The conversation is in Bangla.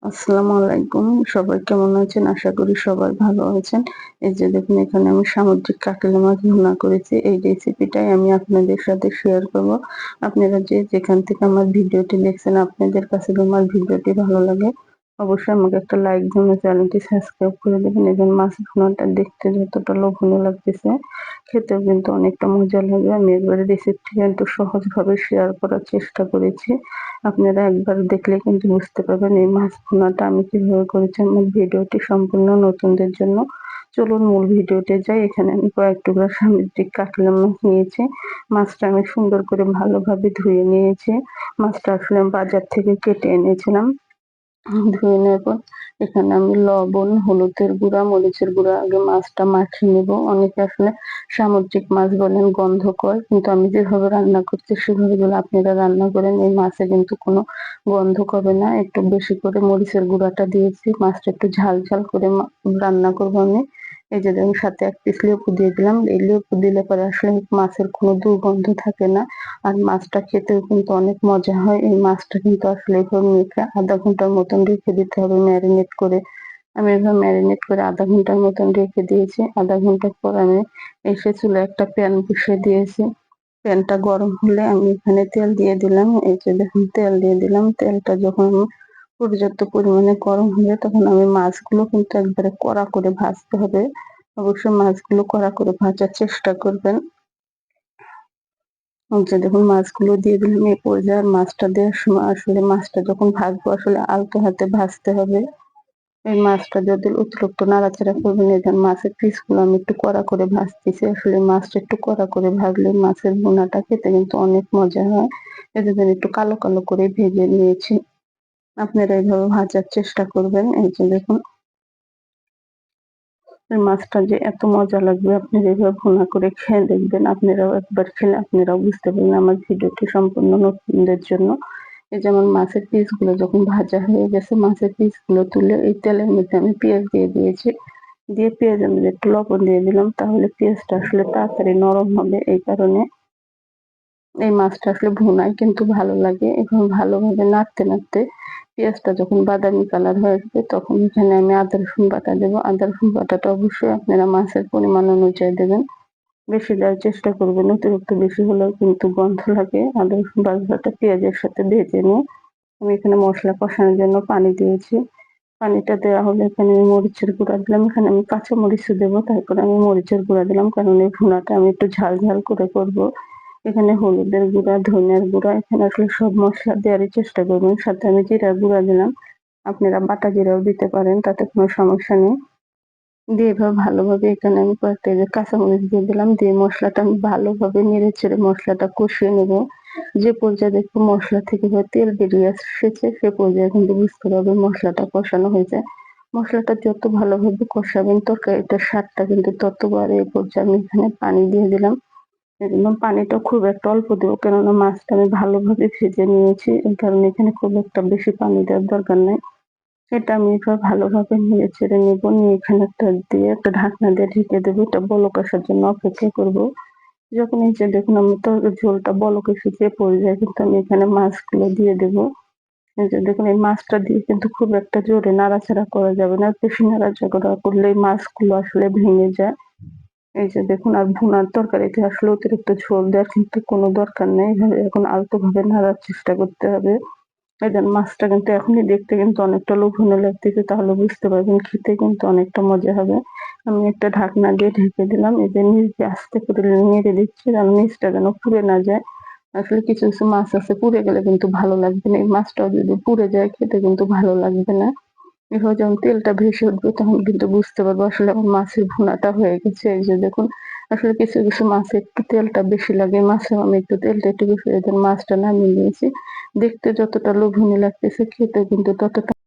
আসসালামু আলাইকুম। সবাই কেমন আছেন? আশা করি সবাই ভালো আছেন। এই যে দেখুন এখানে আমি সামুদ্রিক কাতলা মাছ ভুনা করেছি। এই রেসিপিটাই আমি আপনাদের সাথে শেয়ার করব। আপনারা যে যেখান থেকে আমার ভিডিওটি দেখছেন আপনাদের কাছে যদি আমার ভিডিওটি ভালো লাগে অবশ্যই আমাকে একটা লাইক দিন ও চ্যানেলটি সাবস্ক্রাইব করে দেবেন। এবং মাছ ভুনাটা দেখতে যতটা লোভনীয় লাগতেছে খেতেও কিন্তু অনেকটা মজা লাগে। আমি এবারে রেসিপিটি কিন্তু সহজভাবে শেয়ার করার চেষ্টা করেছি। আপনারা একবার দেখলে কিন্তু বুঝতে পারবেন এই মাছ ভুনাটা আমি কিভাবে করেছি। আমার ভিডিওটি সম্পূর্ণ নতুনদের জন্য। চলুন মূল ভিডিওতে যাই। এখানে আমি কয়েক টুকরা সামুদ্রিক কাতলা মাছ নিয়েছি। মাছটা আমি সুন্দর করে ভালোভাবে ধুয়ে নিয়েছি। মাছটা আসলে আমি বাজার থেকে কেটে এনেছিলাম। ধুয়ে নেওয়ার পর এখানে আমি লবণ, হলুদের গুঁড়া, মরিচের গুঁড়া আগে মাছটা মাখিয়ে নেব। অনেকে আসলে সামুদ্রিক মাছ বলেন গন্ধকর, কিন্তু আমি যেভাবে রান্না করছি সেভাবে যদি আপনারা রান্না করেন এই মাছে কিন্তু কোনো গন্ধ হবে না। একটু বেশি করে মরিচের গুঁড়াটা দিয়েছি। মাছটা একটু ঝাল ঝাল করে রান্না করবো আমি। এই যে দেখুন সাথে এক পিস লেবু দিয়ে দিলাম। এই লেবু দিলে পরে আসলে মাছের কোনো দুর্গন্ধ থাকে না। আর মাছটা খেতেও কিন্তু অনেক মজা হয়। এই মাছটা কিন্তু আসলে এভাবে মেখে ০.৫ ঘন্টার মতন রেখে দিতে হবে ম্যারিনেট করে। আমি এভাবে ম্যারিনেট করে ০.৫ ঘন্টার মতন রেখে দিয়েছি। ০.৫ ঘন্টা পর আমি এসে চুলায় একটা প্যান বসিয়ে দিয়েছি। প্যানটা গরম হলে আমি এখানে তেল দিয়ে দিলাম। এই যে দেখুন তেল দিয়ে দিলাম। তেলটা যখন পর্যাপ্ত পরিমাণে গরম হবে তখন আমি মাছগুলো কিন্তু একবারে কড়া করে ভাজতে হবে। অবশ্যই মাছগুলো কড়া করে ভাজার চেষ্টা করবেন। যে দেখুন মাছগুলো দিয়ে দিলাম। এই পর্যায়ে মাছটা দেওয়ার সময় আসলে মাছটা যখন ভাজবো আসলে আলতো হাতে ভাজতে হবে। এই মাছটা যদি অতিরিক্ত নাড়াচাড়া করবেন। এই যে মাছের পিসগুলো আমি একটু কড়া করে ভাজতেছি। আসলে মাছটা একটু কড়া করে ভাজলে মাছের ভুনাটা খেতে কিন্তু অনেক মজা হয়। এই যে একটু কালো কালো করে ভেজে নিয়েছি। আপনারা এভাবে ভাজার চেষ্টা করবেন। এই যে দেখুন এই মাছটা যে এত মজা লাগবে আপনি যেভাবে ভুনা করে খেয়ে দেখবেন। আপনারাও একবার খেলে আপনারাও বুঝতে পারবেন। আমার ভিডিওটি সম্পূর্ণ নতুনদের জন্য। এই যেমন মাছের পিসগুলো যখন ভাজা হয়ে গেছে মাছের পিসগুলো তুলে এই তেলের মধ্যে আমি পেঁয়াজ দিয়ে দিয়েছি। দিয়ে পেঁয়াজের মধ্যে একটু লবণ দিয়ে দিলাম। তাহলে পেঁয়াজটা আসলে তাড়াতাড়ি নরম হবে। এই কারণে এই মাছটা আসলে ভুনায় কিন্তু ভালো লাগে। এবং ভালোভাবে নাড়তে নাড়তে পেঁয়াজটা যখন বাদামি কালার হয়ে আসবে তখন এখানে আমি আদা রসুন বাটা দেবো। আদা রসুন বাটাটা অবশ্যই আপনারা মাছের পরিমাণ অনুযায়ী দেবেন। বেশি দেওয়ার চেষ্টা করবেন। অতিরিক্ত বেশি হলেও কিন্তু গন্ধ লাগে। আদা রসুন বাটাটা পেঁয়াজের সাথে ভেজে নিয়ে আমি এখানে মশলা কষানোর জন্য পানি দিয়েছি। পানিটা দেওয়া হলে এখানে আমি মরিচের গুঁড়া দিলাম। এখানে আমি কাঁচা মরিচও দেবো। তারপরে আমি মরিচের গুঁড়া দিলাম কারণ এই ভুনাটা আমি একটু ঝাল ঝাল করে করবো। এখানে হলুদের গুঁড়া, ধনিয়ার গুঁড়া, এখানে আসলে সব মসলা দেওয়ারই চেষ্টা করবেন। সাথে আমি জিরার গুঁড়া দিলাম। আপনারা বাটা জিরাও দিতে পারেন, তাতে কোনো সমস্যা নেই। দিয়ে এভাবে ভালোভাবে এখানে আমি কয়েকটা এই যে কাঁচামরিচ দিয়ে দিলাম। দিয়ে মশলাটা আমি ভালোভাবে নেড়ে চেড়ে মশলাটা কষিয়ে নেব। যে পর্যায়ে দেখবো মশলা থেকে তেল বেরিয়ে এসেছে সে পর্যায়ে কিন্তু বুঝতে পারবেন মশলাটা কষানো হয়েছে। মশলাটা যত ভালোভাবে কষাবেন তরকারিটার স্বাদটা কিন্তু তত বাড়ে। এই পর্যায়ে আমি এখানে পানি দিয়ে দিলাম। এবং পানিটা খুব একটা অল্প দেবো কেননা মাছটা আমি ভালোভাবে ভেজে নিয়েছি। এই কারণে এখানে খুব একটা বেশি পানি দেওয়ার দরকার নেই। এটা আমি এবার ভালোভাবে নেড়ে চেড়ে নেবো। নিয়ে এখানে একটা ঢাকনা দিয়ে ঢেকে দেবো। এটা বলক আসার জন্য অপেক্ষা করবো। যখন এই যে দেখুন আমার ঝোলটা বলক এসেছে এ পর্যায়ে কিন্তু আমি এখানে মাছগুলো দিয়ে দেবো। এই যে দেখুন এই মাছটা দিয়ে কিন্তু খুব একটা জোরে নাড়াচাড়া করা যাবে না। বেশি নাড়াচাড়া করলে এই মাছগুলো আসলে ভেঙে যায়। এই যে দেখুন আর ভুনার তরকারিতে আসলে অতিরিক্ত ঝোল দেওয়ার কিন্তু কোনো দরকার নেই। এভাবে এখন আলতোভাবে নাড়ার চেষ্টা করতে হবে। এই দেন মাছটা কিন্তু এখনই দেখতে কিন্তু অনেকটা লোভনীয় লাগতেছে। তাহলে বুঝতে পারবেন খেতে কিন্তু অনেকটা মজা হবে। আমি একটা ঢাকনা দিয়ে ঢেকে দিলাম। এই যে নিচ দিয়ে আস্তে করে নেড়ে দিচ্ছি যেন নিচটা যেন পুড়ে না যায়। আসলে কিছু কিছু মাছ আছে পুড়ে গেলে কিন্তু ভালো লাগবে না। এই মাছটাও যদি পুড়ে যায় খেতে কিন্তু ভালো লাগবে না। এভাবে যখন তেলটা ভেসে উঠবে তখন কিন্তু বুঝতে পারবো আসলে আমার মাছের ভুনাটা হয়ে গেছে। এই যে দেখুন আসলে কিছু কিছু মাছে একটু তেলটা বেশি লাগে। মাছেও আমি একটু তেলটা একটু বেশি দিয়ে মাছটা নামিয়ে নিয়েছি। দেখতে যতটা লোভনীয় লাগতেছে খেতেও কিন্তু ততটা